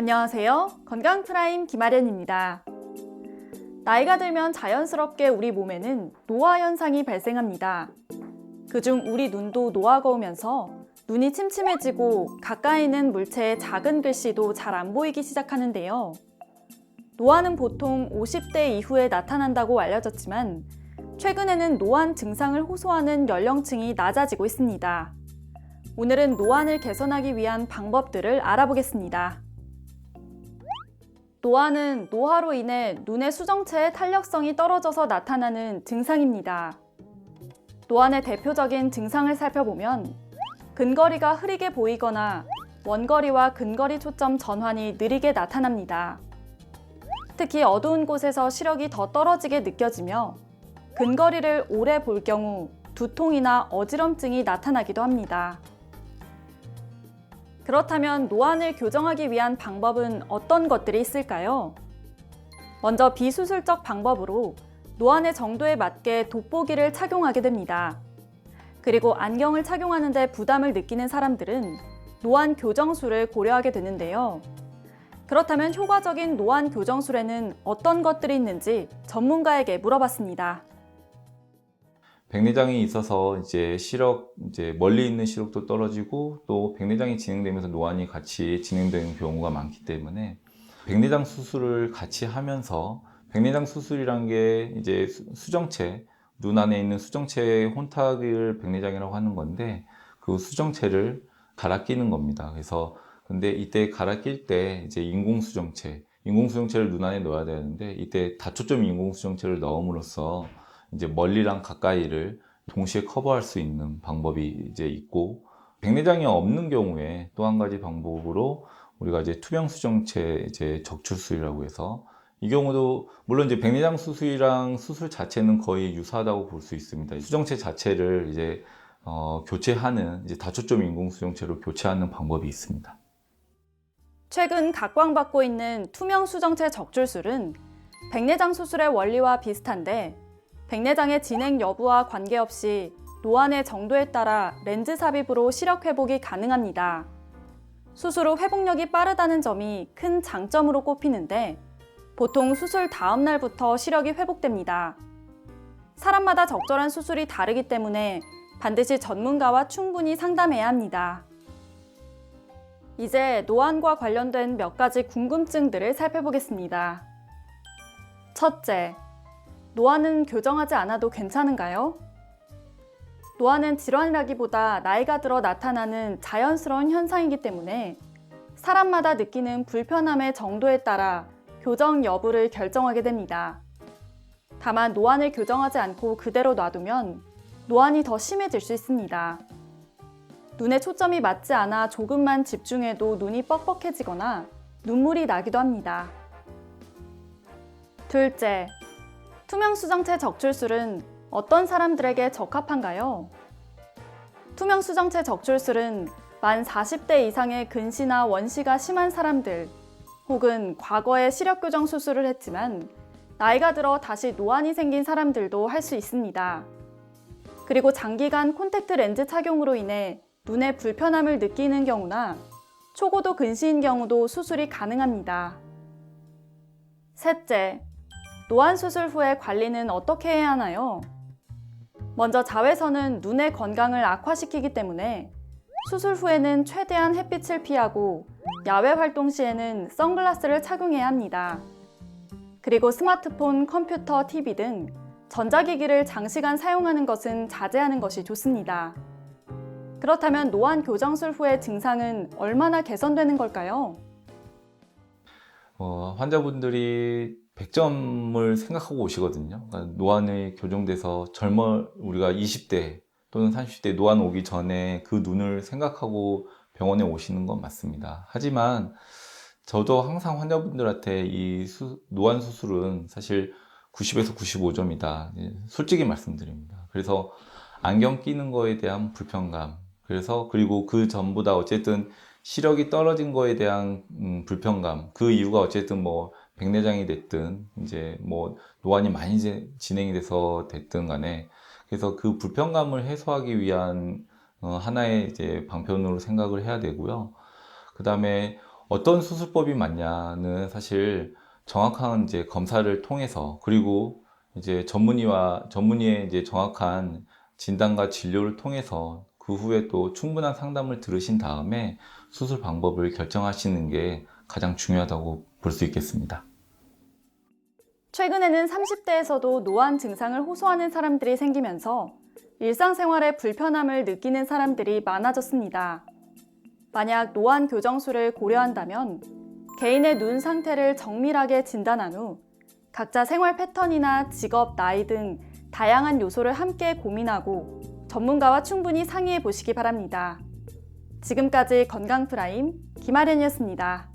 안녕하세요. 건강프라임 김아련입니다. 나이가 들면 자연스럽게 우리 몸에는 노화 현상이 발생합니다. 그중 우리 눈도 노화가 오면서 눈이 침침해지고 가까이 있는 물체의 작은 글씨도 잘 안 보이기 시작하는데요. 노화는 보통 50대 이후에 나타난다고 알려졌지만 최근에는 노안 증상을 호소하는 연령층이 낮아지고 있습니다. 오늘은 노안을 개선하기 위한 방법들을 알아보겠습니다. 노안은 노화로 인해 눈의 수정체의 탄력성이 떨어져서 나타나는 증상입니다. 노안의 대표적인 증상을 살펴보면 근거리가 흐리게 보이거나 원거리와 근거리 초점 전환이 느리게 나타납니다. 특히 어두운 곳에서 시력이 더 떨어지게 느껴지며 근거리를 오래 볼 경우 두통이나 어지럼증이 나타나기도 합니다. 그렇다면 노안을 교정하기 위한 방법은 어떤 것들이 있을까요? 먼저 비수술적 방법으로 노안의 정도에 맞게 돋보기를 착용하게 됩니다. 그리고 안경을 착용하는데 부담을 느끼는 사람들은 노안 교정술을 고려하게 되는데요. 그렇다면 효과적인 노안 교정술에는 어떤 것들이 있는지 전문가에게 물어봤습니다. 백내장이 있어서 멀리 있는 시력도 떨어지고 또 백내장이 진행되면서 노안이 같이 진행되는 경우가 많기 때문에 백내장 수술을 같이 하면서 백내장 수술이란 게 수정체, 눈 안에 있는 수정체의 혼탁을 백내장이라고 하는 건데 그 수정체를 갈아 끼는 겁니다. 근데 이때 갈아 낄 때 인공수정체를 눈 안에 넣어야 되는데 이때 다초점 인공수정체를 넣음으로써 멀리랑 가까이를 동시에 커버할 수 있는 방법이 있고, 백내장이 없는 경우에 또 한 가지 방법으로 우리가 투명 수정체 적출술이라고 해서 이 경우도 물론 백내장 수술이랑 수술 자체는 거의 유사하다고 볼 수 있습니다. 수정체 자체를 교체하는 다초점 인공수정체로 교체하는 방법이 있습니다. 최근 각광받고 있는 투명 수정체 적출술은 백내장 수술의 원리와 비슷한데 백내장의 진행 여부와 관계없이 노안의 정도에 따라 렌즈 삽입으로 시력 회복이 가능합니다. 수술 후 회복력이 빠르다는 점이 큰 장점으로 꼽히는데 보통 수술 다음 날부터 시력이 회복됩니다. 사람마다 적절한 수술이 다르기 때문에 반드시 전문가와 충분히 상담해야 합니다. 이제 노안과 관련된 몇 가지 궁금증들을 살펴보겠습니다. 첫째, 노안은 교정하지 않아도 괜찮은가요? 노안은 질환이라기보다 나이가 들어 나타나는 자연스러운 현상이기 때문에 사람마다 느끼는 불편함의 정도에 따라 교정 여부를 결정하게 됩니다. 다만 노안을 교정하지 않고 그대로 놔두면 노안이 더 심해질 수 있습니다. 눈에 초점이 맞지 않아 조금만 집중해도 눈이 뻑뻑해지거나 눈물이 나기도 합니다. 둘째, 투명 수정체 적출술은 어떤 사람들에게 적합한가요? 투명 수정체 적출술은 만 40대 이상의 근시나 원시가 심한 사람들 혹은 과거에 시력 교정 수술을 했지만 나이가 들어 다시 노안이 생긴 사람들도 할 수 있습니다. 그리고 장기간 콘택트 렌즈 착용으로 인해 눈에 불편함을 느끼는 경우나 초고도 근시인 경우도 수술이 가능합니다. 셋째, 노안 수술 후에 관리는 어떻게 해야 하나요? 먼저 자외선은 눈의 건강을 악화시키기 때문에 수술 후에는 최대한 햇빛을 피하고 야외 활동 시에는 선글라스를 착용해야 합니다. 그리고 스마트폰, 컴퓨터, TV 등 전자기기를 장시간 사용하는 것은 자제하는 것이 좋습니다. 그렇다면 노안 교정술 후의 증상은 얼마나 개선되는 걸까요? 환자분들이 100점을 생각하고 오시거든요. 그러니까 노안이 교정돼서 우리가 20대 또는 30대 노안 오기 전에 그 눈을 생각하고 병원에 오시는 건 맞습니다. 하지만 저도 항상 환자분들한테 노안 수술은 사실 90에서 95점이다. 솔직히 말씀드립니다. 그래서 안경 끼는 거에 대한 불편감, 그리고 그 전보다 어쨌든 시력이 떨어진 거에 대한 불편감, 그 이유가 어쨌든 백내장이 됐든 노안이 많이 진행이 돼서 됐든 간에 그래서 그 불편감을 해소하기 위한 하나의 방편으로 생각을 해야 되고요. 그 다음에 어떤 수술법이 맞냐는 사실 정확한 이제 검사를 통해서 그리고 이제 전문의의 이제 정확한 진단과 진료를 통해서 그 후에 또 충분한 상담을 들으신 다음에 수술 방법을 결정하시는 게 가장 중요하다고 볼 수 있겠습니다. 최근에는 30대에서도 노안 증상을 호소하는 사람들이 생기면서 일상생활에 불편함을 느끼는 사람들이 많아졌습니다. 만약 노안 교정술을 고려한다면 개인의 눈 상태를 정밀하게 진단한 후 각자 생활 패턴이나 직업, 나이 등 다양한 요소를 함께 고민하고 전문가와 충분히 상의해 보시기 바랍니다. 지금까지 건강프라임 김아련이었습니다.